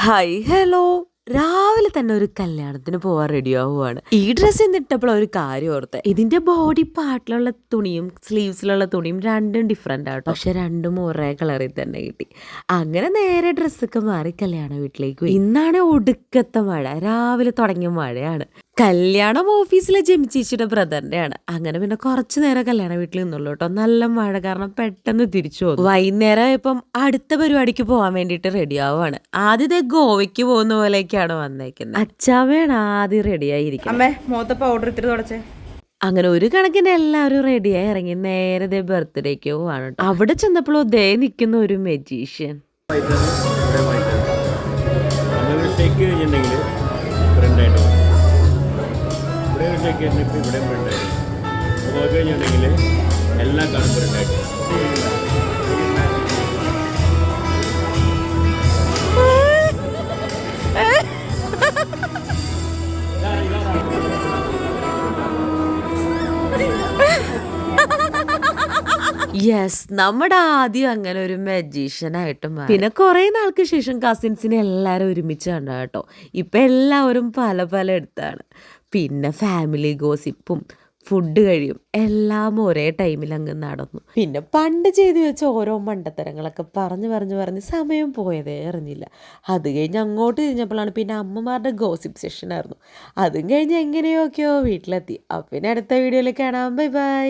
Hi hello. രാവിലെ തന്നെ ഒരു കല്യാണത്തിന് പോവാൻ റെഡി ആവുകയാണ്. ഈ ഡ്രസ്സ് എന്നിട്ടപ്പോൾ ഒരു കാര്യം ഓർത്തെ, ഇതിന്റെ ബോഡി പാർട്ടിലുള്ള തുണിയും സ്ലീവ്സിലുള്ള തുണിയും രണ്ടും ഡിഫറെന്റ് ആട്ടോ. പക്ഷെ രണ്ടും ഒരേ കളറിൽ തന്നെ കിട്ടി. അങ്ങനെ നേരെ ഡ്രസ്സൊക്കെ മാറി കല്യാണ വീട്ടിലേക്ക് പോയി. ഇന്നാണ് ഒടുക്കത്തെ മഴ. രാവിലെ തുടങ്ങിയ മഴയാണ്. കല്യാണം ഓഫീസിലെ ജെമിച്ചേച്ചിയുടെ ബ്രദറിന്റെ ആണ്. അങ്ങനെ പിന്നെ കുറച്ചു നേരം കല്യാണ വീട്ടിൽ നിന്നുള്ളൂ കേട്ടോ. നല്ല മഴ കാരണം പെട്ടെന്ന് തിരിച്ചു പോകും. വൈകുന്നേരം ഇപ്പം അടുത്ത പരിപാടിക്ക് പോകാൻ വേണ്ടിയിട്ട് റെഡി ആവുകയാണ്. ആദ്യത്തെ ഗോവയ്ക്ക് പോകുന്ന പോലെയൊക്കെയാണ് വന്നേക്കുന്നത്. അച്ചാമ്മയാണ് ആദ്യം റെഡി ആയിരിക്കും. അമ്മേ മുഖത്തെ പൗഡർ ഇത്തിരി തുടച്ചേ. അങ്ങനെ ഒരു കണക്കിന് എല്ലാവരും റെഡിയായി ഇറങ്ങി നേരെ ബർത്ത്ഡേക്ക് പോവാണ്. അവിടെ ചെന്നപ്പോഴോ ദേ നിൽക്കുന്ന ഒരു മെജീഷ്യൻ. എല്ലാം കാണുമ്പോൾ യെസ്, നമ്മുടെ ആദ്യം അങ്ങനെ ഒരു മജീഷ്യനായിട്ട് മാറി. പിന്നെ കുറെ നാൾക്ക് ശേഷം കസിൻസിനെ എല്ലാവരും ഒരുമിച്ച് കണ്ട കേട്ടോ. ഇപ്പൊ എല്ലാവരും പല പല എടുത്താണ്. പിന്നെ ഫാമിലി ഗോസിപ്പും ഫുഡ് കഴിയും എല്ലാം ഒരേ ടൈമിൽ അങ്ങ് നടന്നു. പിന്നെ പണ്ട് ചെയ്തു വെച്ച ഓരോ മണ്ടത്തരങ്ങളൊക്കെ പറഞ്ഞ് സമയം പോയതേ അറിഞ്ഞില്ല. അത് കഴിഞ്ഞ് അങ്ങോട്ട് തിരിഞ്ഞപ്പോഴാണ് പിന്നെ അമ്മമാരുടെ ഗോസിപ്പ് സെഷൻ ആയിരുന്നു. അതും കഴിഞ്ഞ് എങ്ങനെയൊക്കെയോ വീട്ടിലെത്തി. അപ്പം പിന്നെ അടുത്ത വീഡിയോയിൽ കാണാം. Bye bye.